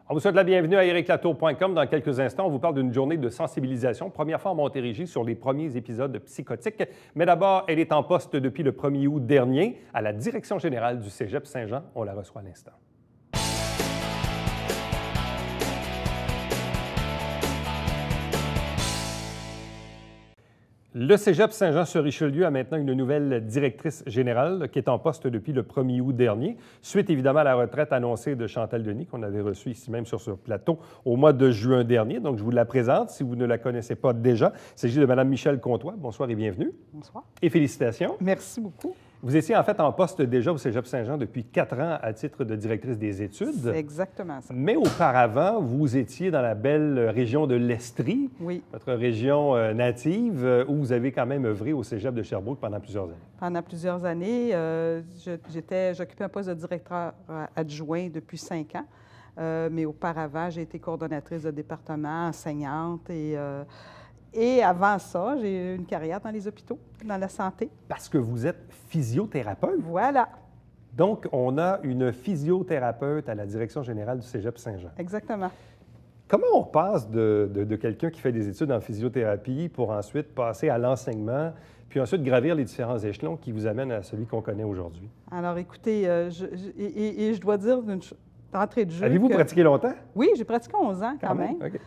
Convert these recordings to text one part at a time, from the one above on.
On vous souhaite la bienvenue à ericlatour.com. Dans quelques instants, on vous parle d'une journée de sensibilisation, première fois en Montérégie sur les premiers épisodes psychotiques. Mais d'abord, elle est en poste depuis le 1er août dernier à la direction générale du Cégep Saint-Jean. On la reçoit à l'instant. Le Cégep Saint-Jean-sur-Richelieu a maintenant une nouvelle directrice générale qui est en poste depuis le 1er août dernier, suite évidemment à la retraite annoncée de Chantal Denis, qu'on avait reçue ici même sur ce plateau au mois de juin dernier. Donc, je vous la présente si vous ne la connaissez pas déjà. Il s'agit de Mme Michèle Comtois. Bonsoir et bienvenue. Bonsoir. Et félicitations. Merci beaucoup. Vous étiez en fait en poste déjà au Cégep Saint-Jean depuis 4 ans à titre de directrice des études. C'est exactement ça. Mais auparavant, vous étiez dans la belle région de l'Estrie, oui. Votre région native, où vous avez quand même œuvré au Cégep de Sherbrooke pendant plusieurs années. Pendant plusieurs années, j'occupais un poste de directeur adjoint depuis 5 ans. Mais auparavant, j'ai été coordonnatrice de département, enseignante et avant ça, j'ai eu une carrière dans les hôpitaux, dans la santé. Parce que vous êtes physiothérapeute. Voilà. Donc, on a une physiothérapeute à la direction générale du Cégep Saint-Jean. Exactement. Comment on passe de quelqu'un qui fait des études en physiothérapie pour ensuite passer à l'enseignement, puis ensuite gravir les différents échelons qui vous amènent à celui qu'on connaît aujourd'hui? Alors, écoutez, je dois dire d'entrée de jeu. Avez-vous pratiqué longtemps? Oui, j'ai pratiqué 11 ans quand même. Okay.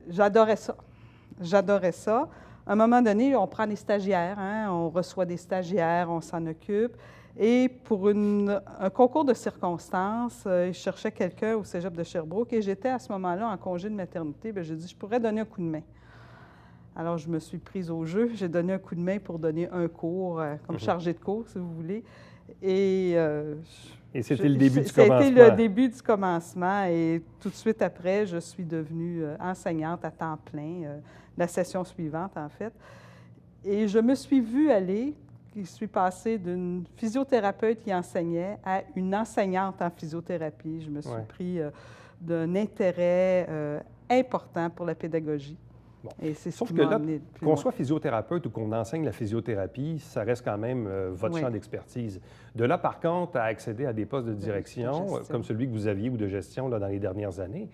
J'adorais ça. J'adorais ça. À un moment donné, on prend des stagiaires, on reçoit des stagiaires, on s'en occupe. Et pour un concours de circonstances, je cherchais quelqu'un au Cégep de Sherbrooke et j'étais à ce moment-là en congé de maternité. Bien, j'ai dit, je pourrais donner un coup de main. Alors, je me suis prise au jeu. J'ai donné un coup de main pour donner un cours, comme chargée de cours, si vous voulez. Et c'était le début du commencement. C'était le début du commencement. Et tout de suite après, je suis devenue enseignante à temps plein, la session suivante, en fait. Et je me suis vue aller, je suis passée d'une physiothérapeute qui enseignait à une enseignante en physiothérapie. Je me suis pris d'un intérêt important pour la pédagogie. Bon. Et c'est Sauf que là, qu'on soit physiothérapeute ou qu'on enseigne la physiothérapie, ça reste quand même votre champ d'expertise. De là, par contre, à accéder à des postes de direction, comme celui que vous aviez ou de gestion là, dans les dernières années,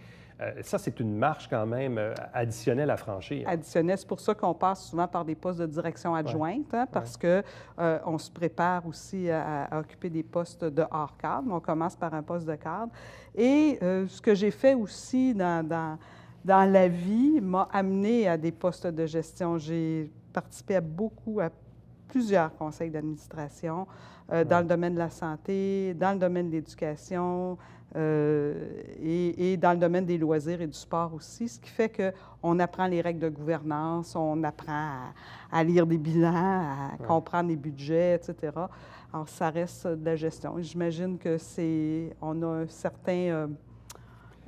ça, c'est une marche quand même additionnelle à franchir. Additionnelle. C'est pour ça qu'on passe souvent par des postes de direction adjointe, parce qu'on se prépare aussi à occuper des postes de hors cadre. On commence par un poste de cadre. Et ce que j'ai fait aussi dans la vie m'a amené à des postes de gestion. J'ai participé à plusieurs conseils d'administration dans le domaine de la santé, dans le domaine de l'éducation et dans le domaine des loisirs et du sport aussi, ce qui fait qu'on apprend les règles de gouvernance, on apprend à lire des bilans, à comprendre les budgets, etc. Alors, ça reste de la gestion. J'imagine qu'on a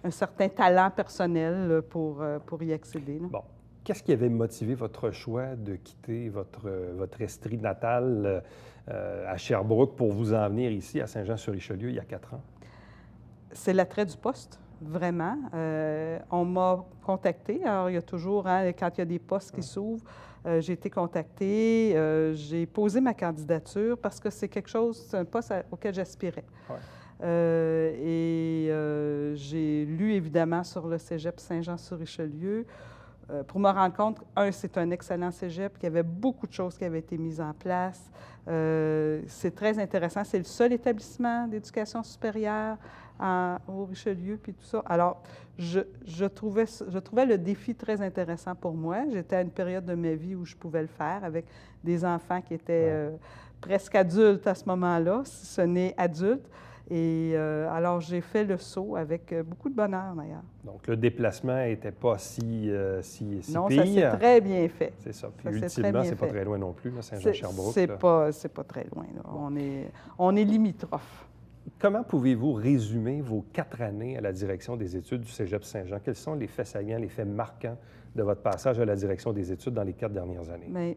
un certain talent personnel pour y accéder. Là. Bon. Qu'est-ce qui avait motivé votre choix de quitter votre Estrie natale à Sherbrooke pour vous en venir ici à Saint-Jean-sur-Richelieu il y a 4 ans? C'est l'attrait du poste, vraiment. On m'a contactée. Alors, il y a toujours, quand il y a des postes qui s'ouvrent, j'ai été contactée. J'ai posé ma candidature parce que c'est un poste auquel j'aspirais. J'ai lu évidemment sur le Cégep Saint-Jean-sur-Richelieu pour me rendre compte, c'est un excellent cégep, qu'il y avait beaucoup de choses qui avaient été mises en place. C'est très intéressant. C'est le seul établissement d'éducation supérieure au Richelieu, puis tout ça. Alors, je trouvais le défi très intéressant pour moi. J'étais à une période de ma vie où je pouvais le faire avec des enfants qui étaient presque adultes à ce moment-là, si ce n'est adultes. Et alors, j'ai fait le saut avec beaucoup de bonheur, d'ailleurs. Donc, le déplacement n'était pas si non, pire. Ça s'est très bien fait. C'est ça. Puis, ultimement, c'est pas très loin non plus, Saint-Jean-Sherbrooke. C'est pas très loin. Là. On est limitrophes. Comment pouvez-vous résumer vos 4 années à la direction des études du Cégep Saint-Jean? Quels sont les faits saillants, les faits marquants de votre passage à la direction des études dans les 4 dernières années? Bien,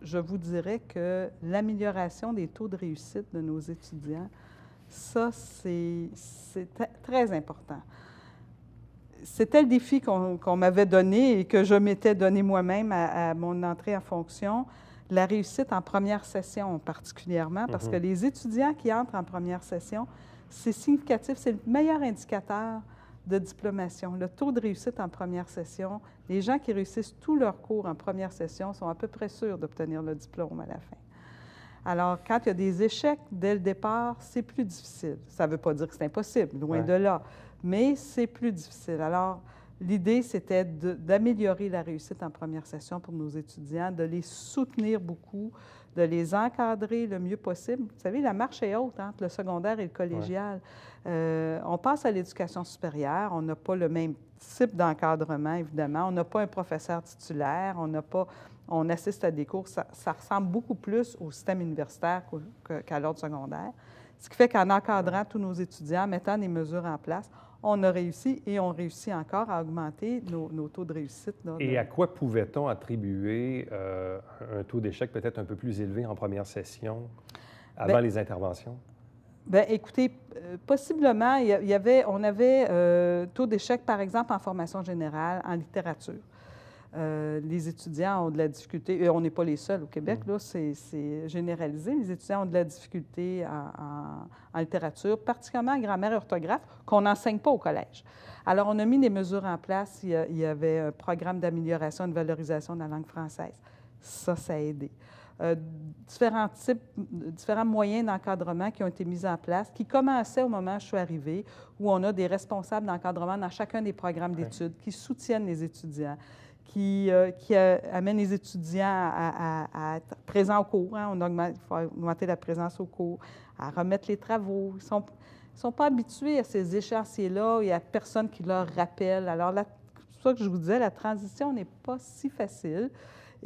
je vous dirais que l'amélioration des taux de réussite de nos étudiants, ça, c'est très important. C'était le défi qu'on m'avait donné et que je m'étais donné moi-même à mon entrée en fonction. La réussite en première session particulièrement, parce que les étudiants qui entrent en première session, c'est significatif, c'est le meilleur indicateur de diplomation. Le taux de réussite en première session, les gens qui réussissent tous leurs cours en première session sont à peu près sûrs d'obtenir le diplôme à la fin. Alors, quand il y a des échecs dès le départ, c'est plus difficile. Ça ne veut pas dire que c'est impossible, loin de là, mais c'est plus difficile. Alors, l'idée, c'était d'améliorer la réussite en première session pour nos étudiants, de les soutenir beaucoup, de les encadrer le mieux possible. Vous savez, la marche est haute entre le secondaire et le collégial. On passe à l'éducation supérieure, on n'a pas le même type d'encadrement, évidemment. On n'a pas un professeur titulaire, on assiste à des cours. Ça ressemble beaucoup plus au système universitaire qu'à l'ordre secondaire. Ce qui fait qu'en encadrant tous nos étudiants, en mettant des mesures en place, on a réussi et on réussit encore à augmenter nos taux de réussite. Là, et à quoi pouvait-on attribuer un taux d'échec peut-être un peu plus élevé en première session avant les interventions? Bien, écoutez, possiblement, on avait taux d'échec, par exemple, en formation générale, en littérature. Les étudiants ont de la difficulté, et on n'est pas les seuls au Québec, là, c'est généralisé. Les étudiants ont de la difficulté en littérature, particulièrement en grammaire et orthographe, qu'on n'enseigne pas au collège. Alors, on a mis des mesures en place. Il y avait un programme d'amélioration et de valorisation de la langue française. Ça a aidé. Différents moyens d'encadrement qui ont été mis en place, qui commençaient au moment où je suis arrivée, où on a des responsables d'encadrement dans chacun des programmes d'études qui soutiennent les étudiants, qui amènent les étudiants à être présents au cours. Hein. Il faut augmenter la présence au cours, à remettre les travaux. Ils ne sont pas habitués à ces échéanciers-là. Il n'y a personne qui leur rappelle. Alors, c'est pour ça que je vous disais, la transition n'est pas si facile.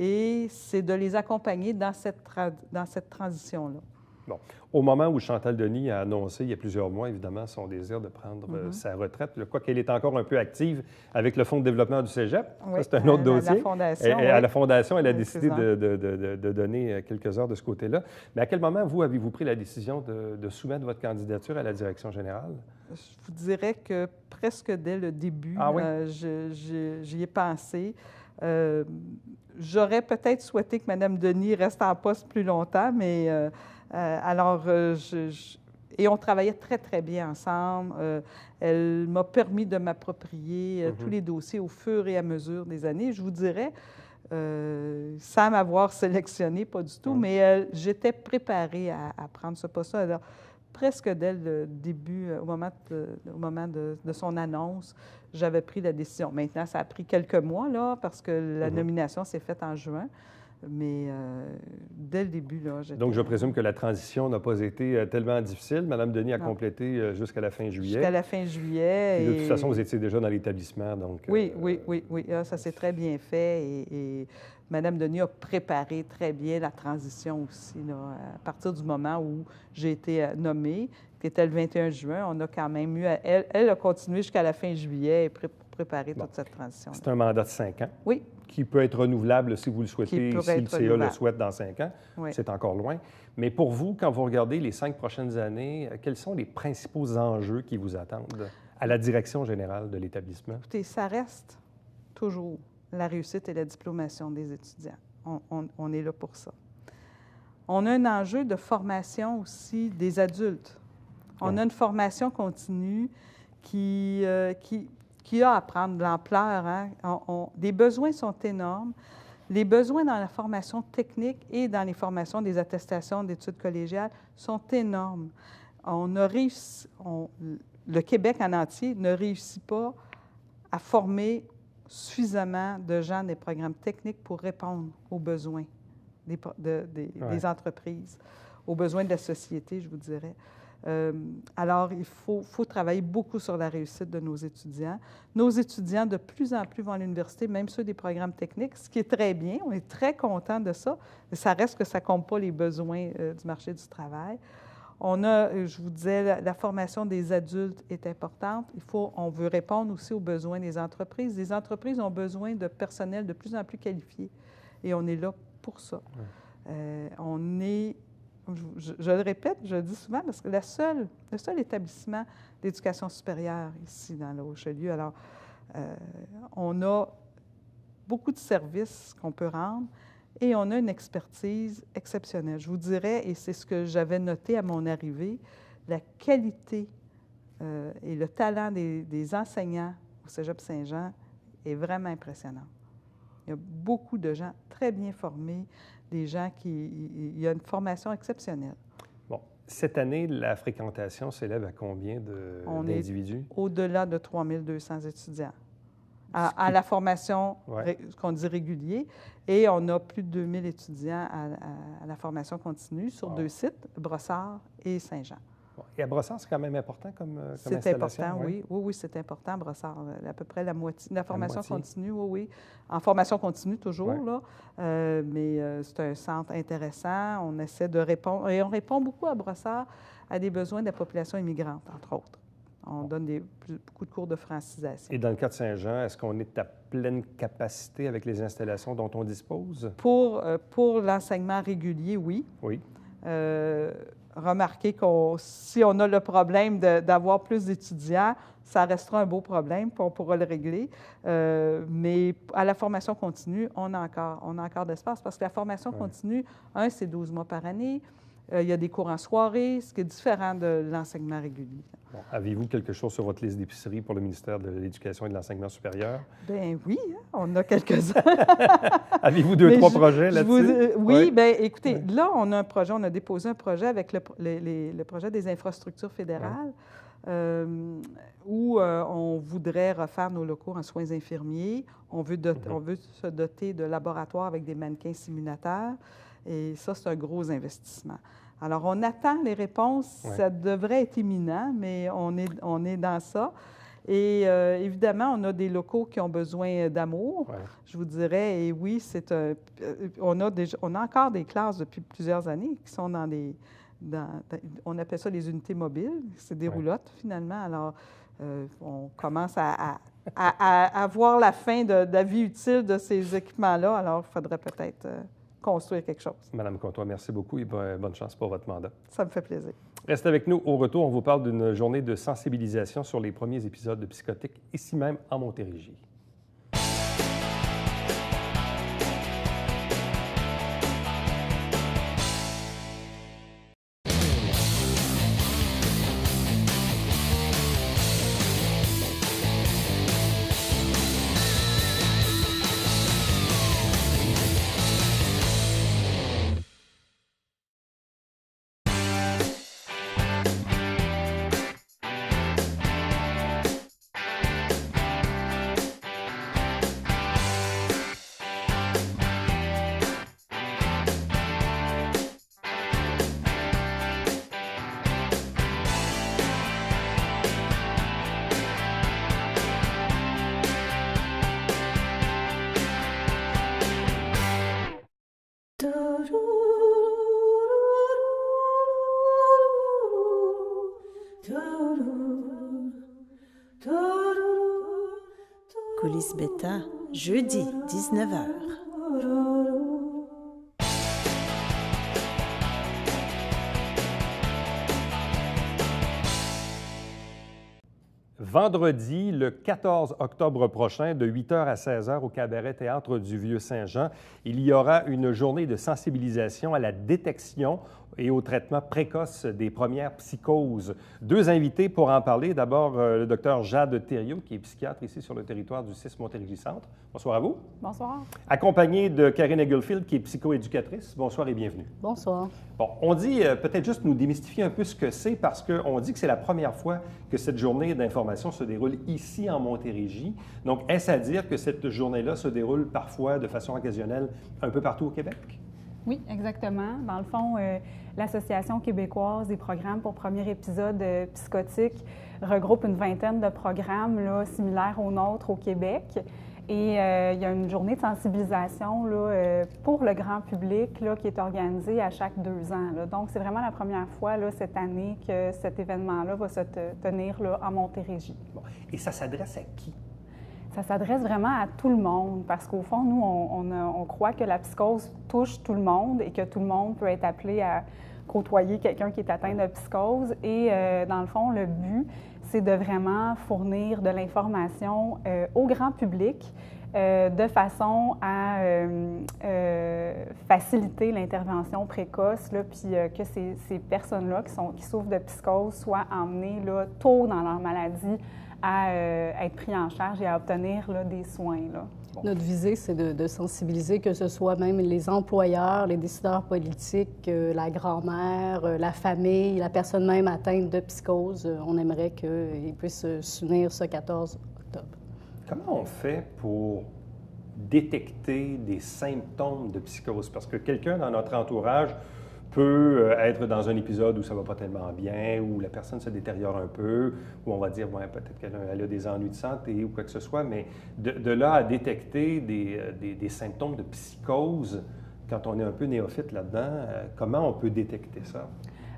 Et c'est de les accompagner dans cette transition-là. Bon. Au moment où Chantal Denis a annoncé, il y a plusieurs mois, évidemment, son désir de prendre sa retraite, quoique elle est encore un peu active avec le Fonds de développement du Cégep, oui, c'est un autre dossier. La Fondation, à la Fondation, elle a décidé de donner quelques heures de ce côté-là. Mais à quel moment, vous, avez-vous pris la décision de soumettre votre candidature à la direction générale? Je vous dirais que presque dès le début, j'y ai pensé. J'aurais peut-être souhaité que Mme Denis reste en poste plus longtemps, mais et on travaillait très, très bien ensemble. Elle m'a permis de m'approprier tous les dossiers au fur et à mesure des années. Je vous dirais, sans m'avoir sélectionné, pas du tout, mais j'étais préparée à prendre ce poste-là. Alors, presque dès le début, au moment de son annonce, j'avais pris la décision. Maintenant, ça a pris quelques mois, là, parce que la nomination s'est faite en juin. Mais dès le début, là, j'étais... Donc, je présume que la transition n'a pas été tellement difficile. Mme Denis a complété jusqu'à la fin juillet. Jusqu'à la fin juillet. Et de toute façon, vous étiez déjà dans l'établissement, donc... Oui. Ça s'est très bien fait. Et Mme Denis a préparé très bien la transition aussi. Là, à partir du moment où j'ai été nommée, qui était le 21 juin, on a quand même eu... Elle a continué jusqu'à la fin juillet pour préparer toute cette transition. C'est un mandat de 5 ans. Oui. Qui peut être renouvelable si vous le souhaitez, si le CA le souhaite dans 5 ans. Oui. C'est encore loin. Mais pour vous, quand vous regardez les 5 prochaines années, quels sont les principaux enjeux qui vous attendent à la direction générale de l'établissement? Écoutez, ça reste toujours la réussite et la diplomation des étudiants. On est là pour ça. On a un enjeu de formation aussi des adultes. On a une formation continue qui a à prendre de l'ampleur. Hein? Les besoins sont énormes. Les besoins dans la formation technique et dans les formations des attestations d'études collégiales sont énormes. Le Québec en entier ne réussit pas à former suffisamment de gens des programmes techniques pour répondre aux besoins des entreprises, aux besoins de la société, je vous dirais. Alors, il faut travailler beaucoup sur la réussite de nos étudiants. Nos étudiants, de plus en plus, vont à l'université, même ceux des programmes techniques, ce qui est très bien. On est très content de ça, mais ça reste que ça ne compte pas les besoins du marché du travail. Je vous disais, la formation des adultes est importante. On veut répondre aussi aux besoins des entreprises. Les entreprises ont besoin de personnel de plus en plus qualifié et on est là pour ça. Je le répète, je le dis souvent, parce que le seul établissement d'éducation supérieure ici dans le Richelieu, alors on a beaucoup de services qu'on peut rendre et on a une expertise exceptionnelle. Je vous dirais, et c'est ce que j'avais noté à mon arrivée, la qualité et le talent des enseignants au Cégep Saint-Jean est vraiment impressionnant. Il y a beaucoup de gens très bien formés, des gens il y a une formation exceptionnelle. Bon, cette année, la fréquentation s'élève à combien d'individus? Au-delà de 3200 étudiants à la formation, ce qu'on dit régulier, et on a plus de 2000 étudiants à la formation continue sur 2 sites, Brossard et Saint-Jean. Bon. Et à Brossard, c'est quand même important comme installation? C'est important, oui. Oui, c'est important, Brossard. À peu près la moitié. La formation continue, oui. En formation continue, toujours, là. Mais c'est un centre intéressant. On essaie de répondre, et on répond beaucoup à Brossard à des besoins de la population immigrante, entre autres. On donne beaucoup de cours de francisation. Et dans le cas de Saint-Jean, est-ce qu'on est à pleine capacité avec les installations dont on dispose? Pour l'enseignement régulier, oui. Oui. Remarquez si on a le problème d'avoir plus d'étudiants, ça restera un beau problème, puis on pourra le régler. Mais à la formation continue, on a encore d'espace parce que la formation continue, c'est 12 mois par année. Il y a des cours en soirée, ce qui est différent de l'enseignement régulier. Bon, avez-vous quelque chose sur votre liste d'épicerie pour le ministère de l'Éducation et de l'Enseignement supérieur? Bien oui, on a quelques-uns. Avez-vous 2-3 projets là-dessus? Oui, bien écoutez, là, on a un projet, on a déposé un projet avec le projet des infrastructures fédérales où on voudrait refaire nos locaux en soins infirmiers. On veut se doter de laboratoires avec des mannequins simulateurs. Et ça, c'est un gros investissement. Alors, on attend les réponses. Ça devrait être imminent, mais on est dans ça. Et évidemment, on a des locaux qui ont besoin d'amour, je vous dirais. Et oui, on a encore des classes depuis plusieurs années qui sont on appelle ça des unités mobiles. C'est des roulottes, finalement. Alors, on commence à voir la fin de la vie utile de ces équipements-là. Alors, il faudrait peut-être construire quelque chose. Madame Comtois, merci beaucoup et bonne chance pour votre mandat. Ça me fait plaisir. Restez avec nous. Au retour, on vous parle d'une journée de sensibilisation sur les premiers épisodes de Psychotique, ici même en Montérégie. Coulisses Bêta, jeudi, 19h. Vendredi, le 14 octobre prochain, de 8h à 16h au Cabaret Théâtre du Vieux-Saint-Jean, il y aura une journée de sensibilisation à la détection et au traitement précoce des premières psychoses. 2 invités pour en parler. D'abord, le docteur Jade Thériault, qui est psychiatre ici sur le territoire du 6 Montérégie-Centre. Bonsoir à vous. Bonsoir. Accompagné de Karine Egglefield, qui est psychoéducatrice. Bonsoir et bienvenue. Bonsoir. Bon, on dit, peut-être juste nous démystifier un peu ce que c'est, parce qu'on dit que c'est la première fois que cette journée d'information se déroule ici en Montérégie. Donc, est-ce à dire que cette journée-là se déroule parfois de façon occasionnelle un peu partout au Québec? Oui, exactement. Dans le fond, l'Association québécoise des programmes pour premier épisode psychotique regroupe une vingtaine de programmes là, similaires aux nôtres au Québec. Et il y a une journée de sensibilisation là, pour le grand public là, qui est organisée à chaque 2 ans. Là. Donc, c'est vraiment la première fois là, cette année que cet événement-là va se tenir là, en Montérégie. Bon. Et ça s'adresse à qui? Ça s'adresse vraiment à tout le monde parce qu'au fond, nous, on croit que la psychose touche tout le monde et que tout le monde peut être appelé à côtoyer quelqu'un qui est atteint de psychose. Et dans le fond, le but, c'est de vraiment fournir de l'information au grand public de façon à faciliter l'intervention précoce, là, puis que ces personnes-là qui souffrent de psychose soient emmenées là, tôt dans leur maladie à être pris en charge et à obtenir là, des soins. Là. Bon. Notre visée, c'est de sensibiliser, que ce soit même les employeurs, les décideurs politiques, la grand-mère, la famille, la personne même atteinte de psychose. On aimerait qu'ils puissent s'unir ce 14 octobre. Comment on fait pour détecter des symptômes de psychose? Parce que quelqu'un dans notre entourage peut être dans un épisode où ça va pas tellement bien, où la personne se détériore un peu, où on va dire, ouais, peut-être qu'elle a des ennuis de santé ou quoi que ce soit, mais de là à détecter des symptômes de psychose, quand on est un peu néophyte là-dedans, comment on peut détecter ça?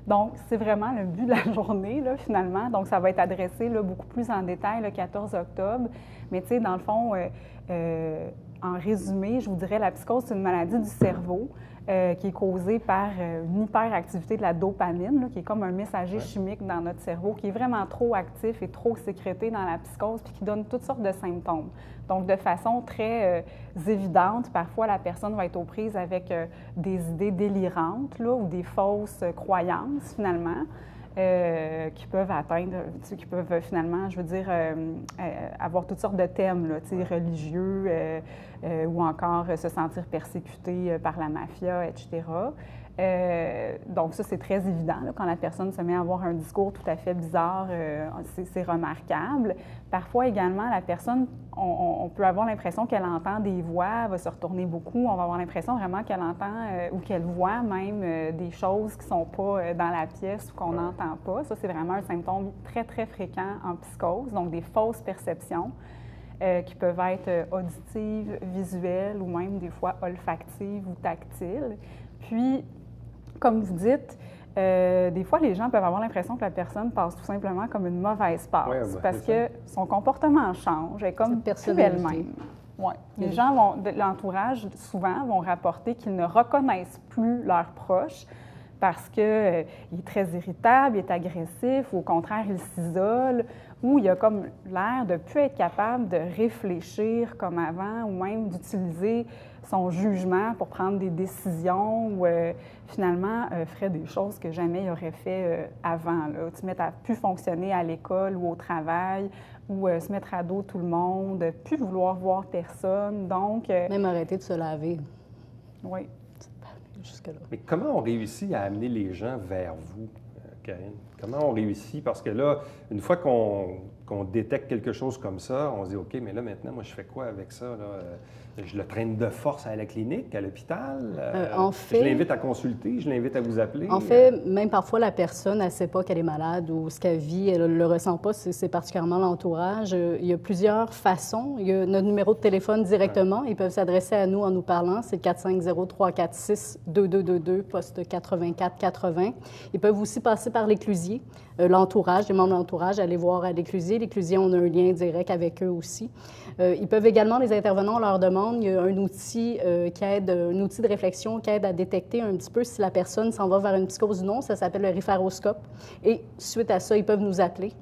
Donc, c'est vraiment le but de la journée, là, finalement. Donc, ça va être adressé là, beaucoup plus en détail le 14 octobre. Mais, tu sais, dans le fond, en résumé, je vous dirais, la psychose, c'est une maladie du cerveau qui est causée par une hyperactivité de la dopamine, là, qui est comme un messager chimique dans notre cerveau, qui est vraiment trop actif et trop sécrété dans la psychose, puis qui donne toutes sortes de symptômes. Donc, de façon très évidente, parfois, la personne va être aux prises avec des idées délirantes là, ou des fausses croyances, finalement, qui peuvent atteindre, qui peuvent finalement, je veux dire, avoir toutes sortes de thèmes, là, religieux ou encore se sentir persécuté par la mafia, etc. Donc ça, c'est très évident. Là, quand la personne se met à avoir un discours tout à fait bizarre, c'est remarquable. Parfois également, la personne, on peut avoir l'impression qu'elle entend des voix, elle va se retourner beaucoup, on va avoir l'impression vraiment qu'elle entend ou qu'elle voit même des choses qui ne sont pas dans la pièce ou qu'on n'entend pas. Ça, c'est vraiment un symptôme très, très fréquent en psychose, donc des fausses perceptions qui peuvent être auditives, visuelles ou même des fois olfactives ou tactiles. Puis, comme vous dites, des fois, les gens peuvent avoir l'impression que la personne passe tout simplement comme une mauvaise passe parce que son comportement change, elle est comme plus elle-même. Ouais. Les gens de l'entourage, souvent, vont rapporter qu'ils ne reconnaissent plus leurs proches parce qu'il est très irritable, il est agressif, ou au contraire, il s'isole, ou il a comme l'air de ne plus être capable de réfléchir comme avant, ou même d'utiliser son jugement pour prendre des décisions, ou finalement ferait des choses que jamais il aurait fait avant. Là. Se mettre à plus fonctionner à l'école ou au travail, ou se mettre à dos tout le monde, plus vouloir voir personne. Donc, même arrêter de se laver. Oui. Jusque-là. Mais comment on réussit à amener les gens vers vous, Karine? Comment on réussit? Parce que là, une fois qu'on détecte quelque chose comme ça, on se dit, OK, mais là, maintenant, moi, je fais quoi avec ça? Là? Je le traîne de force à la clinique, à l'hôpital? En fait, je l'invite à consulter, je l'invite à vous appeler? En fait, même parfois, la personne, elle ne sait pas qu'elle est malade ou ce qu'elle vit, elle ne le ressent pas, c'est particulièrement l'entourage. Il y a plusieurs façons. Il y a notre numéro de téléphone directement. Ils peuvent s'adresser à nous en nous parlant. C'est le 450-346-2222, poste 8480. Ils peuvent aussi passer par l'éclusier. L'entourage, les membres de l'entourage, aller voir à l'éclusier. L'éclusier, on a un lien direct avec eux aussi. Ils peuvent également, les intervenants, on leur demande, il y a un outil qui aide, un outil de réflexion qui aide à détecter un petit peu si la personne s'en va vers une psychose ou non. Ça s'appelle le référoscope. Et suite à ça, ils peuvent nous appeler.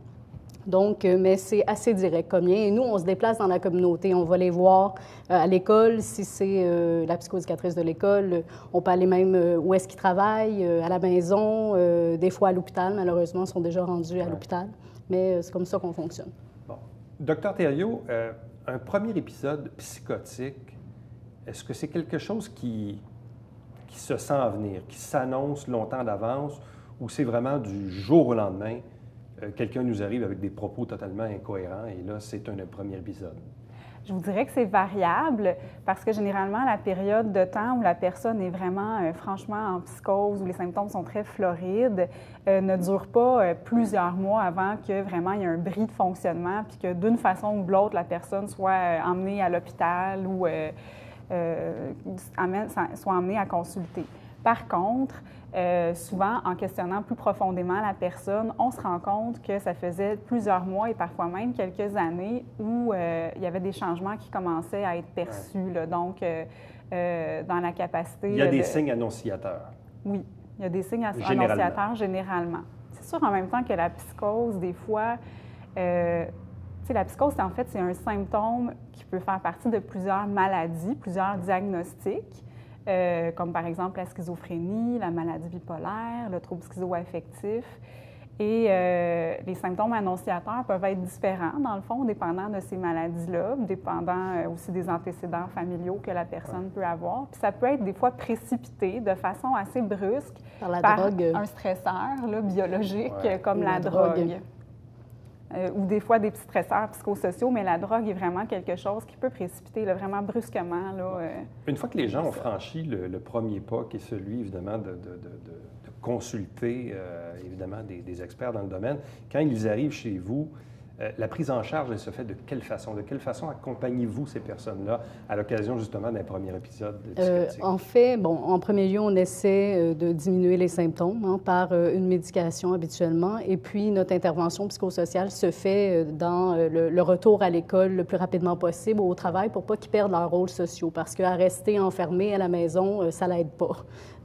Donc, mais c'est assez direct comme lien. Et nous, on se déplace dans la communauté. On va les voir à l'école, si c'est la psychoéducatrice de l'école. On peut aller même où est-ce qu'ils travaillent, à la maison, des fois à l'hôpital. Malheureusement, ils sont déjà rendus à l'hôpital. Mais c'est comme ça qu'on fonctionne. Bon. Docteur Thériault, un premier épisode psychotique, est-ce que c'est quelque chose qui se sent à venir, qui s'annonce longtemps d'avance, ou c'est vraiment du jour au lendemain, quelqu'un nous arrive avec des propos totalement incohérents et là, c'est un premier épisode? Je vous dirais que c'est variable parce que généralement, la période de temps où la personne est vraiment franchement en psychose, où les symptômes sont très florides, ne dure pas plusieurs mois avant que vraiment il y ait un bris de fonctionnement puis que d'une façon ou de l'autre, la personne soit emmenée à l'hôpital ou soit emmenée à consulter. Par contre, souvent, en questionnant plus profondément la personne, on se rend compte que ça faisait plusieurs mois et parfois même quelques années où il y avait des changements qui commençaient à être perçus. Là, donc, dans la capacité... Il y a des signes annonciateurs. Oui, il y a des signes annonciateurs généralement. C'est sûr, en même temps que la psychose, des fois... sais, la psychose, en fait, c'est un symptôme qui peut faire partie de plusieurs maladies, plusieurs diagnostics, comme par exemple la schizophrénie, la maladie bipolaire, le trouble schizoaffectif. Et les symptômes annonciateurs peuvent être différents, dans le fond, dépendant de ces maladies-là, dépendant aussi des antécédents familiaux que la personne peut avoir. Puis ça peut être des fois précipité de façon assez brusque par drogue. Un stresseur là, biologique comme la drogue. Ou des fois des petits stresseurs psychosociaux, mais la drogue est vraiment quelque chose qui peut précipiter là, vraiment brusquement. Là, Une fois que les gens ont franchi le premier pas, qui est celui, évidemment, de consulter, évidemment, des experts dans le domaine, quand ils arrivent chez vous, la prise en charge, elle se fait de quelle façon? De quelle façon accompagnez-vous ces personnes-là à l'occasion, justement, d'un premier épisode psychotique? En fait, bon, en premier lieu, on essaie de diminuer les symptômes par une médication habituellement. Et puis, notre intervention psychosociale se fait dans le retour à l'école le plus rapidement possible, au travail, pour pas qu'ils perdent leurs rôles sociaux. Parce qu'à rester enfermés à la maison, ça l'aide pas.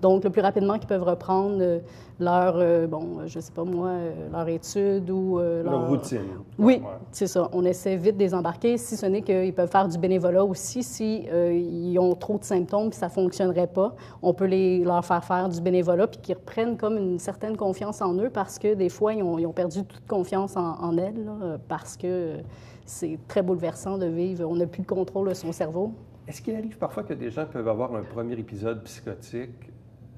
Donc, le plus rapidement qu'ils peuvent reprendre leur, bon, je sais pas moi, leur étude ou leur routine. Oui, c'est ça. On essaie vite de les embarquer, si ce n'est qu'ils peuvent faire du bénévolat aussi. Si ils ont trop de symptômes puis ça ne fonctionnerait pas, on peut leur faire du bénévolat puis qu'ils reprennent comme une certaine confiance en eux parce que des fois, ils ont perdu toute confiance en elles là, parce que c'est très bouleversant de vivre. On n'a plus de contrôle de son cerveau. Est-ce qu'il arrive parfois que des gens peuvent avoir un premier épisode psychotique,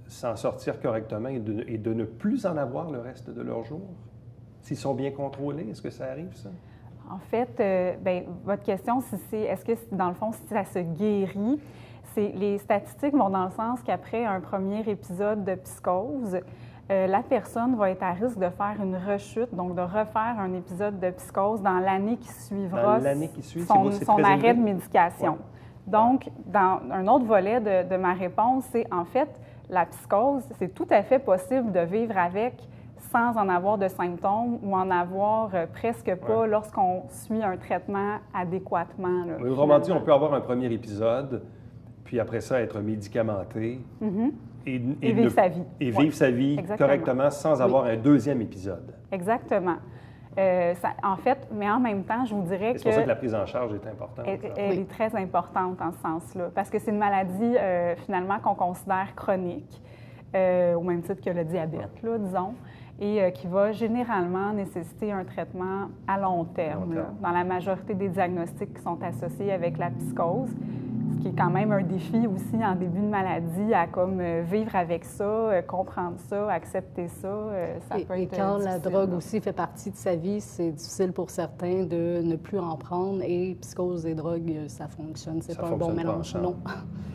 s'en sortir correctement et de ne plus en avoir le reste de leur jour? S'ils sont bien contrôlés, est-ce que ça arrive, ça? En fait, bien, votre question, c'est est-ce que, dans le fond, si ça se guérit, les statistiques vont dans le sens qu'après un premier épisode de psychose, la personne va être à risque de faire une rechute, donc de refaire un épisode de psychose dans l'année qui suivra son arrêt de médication. Ouais. Donc, dans un autre volet de ma réponse, c'est en fait, la psychose, c'est tout à fait possible de vivre avec sans en avoir de symptômes ou en avoir presque pas lorsqu'on suit un traitement adéquatement. Là, autrement dit, on peut avoir un premier épisode, puis après ça, être médicamenté et vivre sa vie. Et vivre sa vie correctement sans avoir un deuxième épisode. Exactement. En fait, mais en même temps, je vous dirais que... C'est pour ça que la prise en charge est importante. Elle est très importante en ce sens-là, parce que c'est une maladie, finalement, qu'on considère chronique, au même titre que le diabète, là, disons, et qui va généralement nécessiter un traitement à long terme, là, dans la majorité des diagnostics qui sont associés avec la psychose, ce qui est quand même un défi aussi en début de maladie, à comme vivre avec ça, comprendre ça, accepter ça, ça peut être quand difficile, la drogue aussi fait partie de sa vie, c'est difficile pour certains de ne plus en prendre, et psychose et drogue, ça fonctionne. C'est pas un bon mélange, non.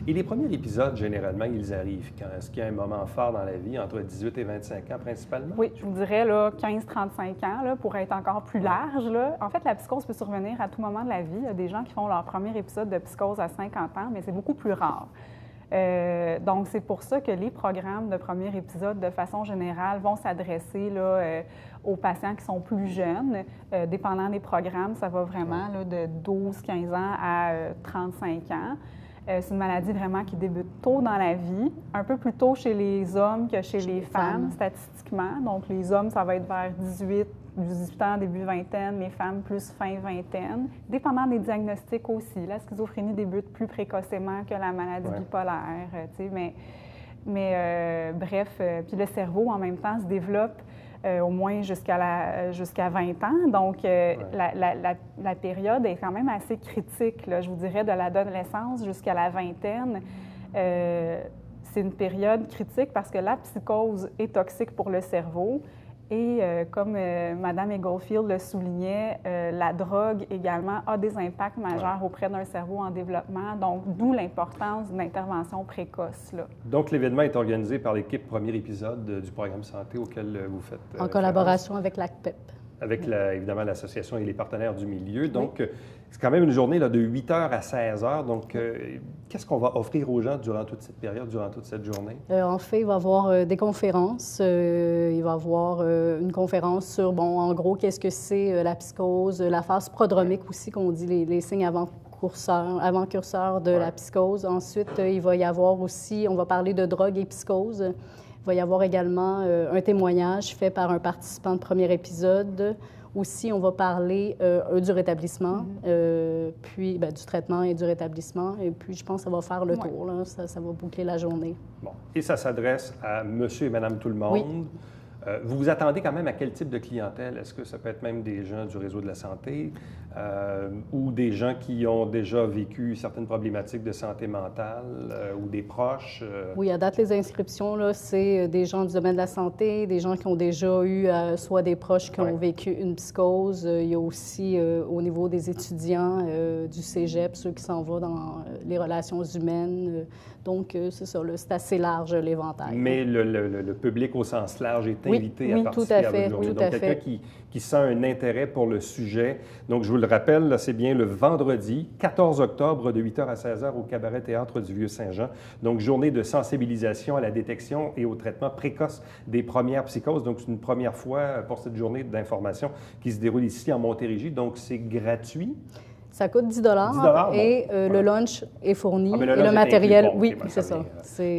Et les premiers épisodes, généralement, ils arrivent quand? Est-ce qu'il y a un moment fort dans la vie, entre 18 et 25 ans principalement? Oui, je vous dirais là, 15-35 ans, là, pour être encore plus large. Là. En fait, la psychose peut survenir à tout moment de la vie. Il y a des gens qui font leur premier épisode de psychose à 50 ans, mais c'est beaucoup plus rare. Donc, c'est pour ça que les programmes de premier épisode, de façon générale, vont s'adresser là, aux patients qui sont plus jeunes. Dépendant des programmes, ça va vraiment là, de 12-15 ans à 35 ans. C'est une maladie vraiment qui débute tôt dans la vie, un peu plus tôt chez les hommes que chez les femmes, statistiquement. Donc, les hommes, ça va être vers 18 ans, début vingtaine, les femmes plus fin vingtaine, dépendant des diagnostics aussi. La schizophrénie débute plus précocement que la maladie bipolaire, tu sais, mais bref, puis le cerveau, en même temps, se développe au moins jusqu'à 20 ans. Donc, la période est quand même assez critique, là, je vous dirais, de l'adolescence jusqu'à la vingtaine. C'est une période critique parce que la psychose est toxique pour le cerveau. Et comme Mme Eaglefield le soulignait, la drogue également a des impacts majeurs auprès d'un cerveau en développement, donc d'où l'importance d'une intervention précoce. Là. Donc, l'événement est organisé par l'équipe premier épisode du programme santé auquel vous faites en collaboration avec l'ACPEP. Avec, évidemment, l'association et les partenaires du milieu. Donc, c'est quand même une journée là, de 8 h à 16 h. Donc, qu'est-ce qu'on va offrir aux gens durant toute cette période, durant toute cette journée? En fait, il va y avoir des conférences. Il va y avoir une conférence sur, bon, en gros, qu'est-ce que c'est la psychose, la phase prodromique aussi, qu'on dit les signes avant-curseurs de la psychose. Ensuite, il va y avoir aussi, on va parler de drogue et psychose. Il va y avoir également un témoignage fait par un participant de premier épisode. Aussi, on va parler du rétablissement, puis du traitement et du rétablissement. Et puis, je pense que ça va faire le tour. Là. Ça va boucler la journée. Bon. Et ça s'adresse à monsieur et madame tout le monde. Oui. Vous vous attendez quand même à quel type de clientèle? Est-ce que ça peut être même des gens du réseau de la santé ou des gens qui ont déjà vécu certaines problématiques de santé mentale ou des proches? Oui, à date, les inscriptions, là, c'est des gens du domaine de la santé, des gens qui ont déjà eu soit des proches qui ont vécu une psychose. Il y a aussi au niveau des étudiants du cégep, ceux qui s'en vont dans les relations humaines. Donc, c'est ça, c'est assez large l'éventail. Mais le public au sens large est invité à participer tout à fait, votre journée. tout Donc, à quelqu'un fait. qui sent un intérêt pour le sujet. Donc, je vous le rappelle, là, c'est bien le vendredi 14 octobre de 8h à 16h au Cabaret Théâtre du Vieux-Saint-Jean. Donc, journée de sensibilisation à la détection et au traitement précoce des premières psychoses. Donc, c'est une première fois pour cette journée d'information qui se déroule ici en Montérégie. Donc, c'est gratuit. Ça coûte 10 et le lunch est fourni. Ah, mais et le matériel, inclus. Bon, oui, okay, c'est ça.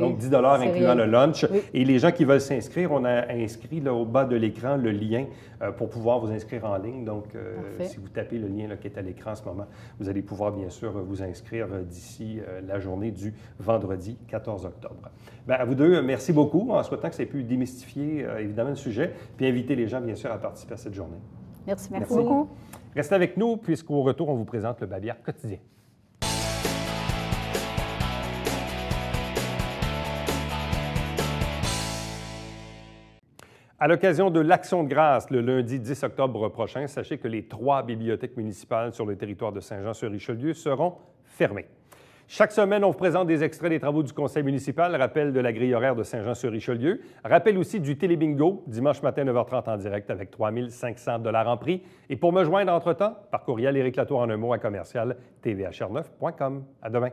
Donc, 10 incluant le lunch. Oui. Et les gens qui veulent s'inscrire, on a inscrit là, au bas de l'écran le lien pour pouvoir vous inscrire en ligne. Donc, si vous tapez le lien là, qui est à l'écran en ce moment, vous allez pouvoir bien sûr vous inscrire d'ici la journée du vendredi 14 octobre. Bien, à vous deux, merci beaucoup, en souhaitant que ça ait pu démystifier évidemment le sujet, puis inviter les gens bien sûr à participer à cette journée. Merci beaucoup. Restez avec nous, puisqu'au retour, on vous présente le Babière quotidien. À l'occasion de l'Action de grâce, le lundi 10 octobre prochain, sachez que les 3 bibliothèques municipales sur le territoire de Saint-Jean-sur-Richelieu seront fermées. Chaque semaine, on vous présente des extraits des travaux du conseil municipal, rappel de la grille horaire de Saint-Jean-sur-Richelieu, rappel aussi du télébingo, dimanche matin 9h30 en direct avec 3 500 $ en prix. Et pour me joindre entre-temps, par courriel, Éric Latour en un mot à commercial tvhr9.com. À demain.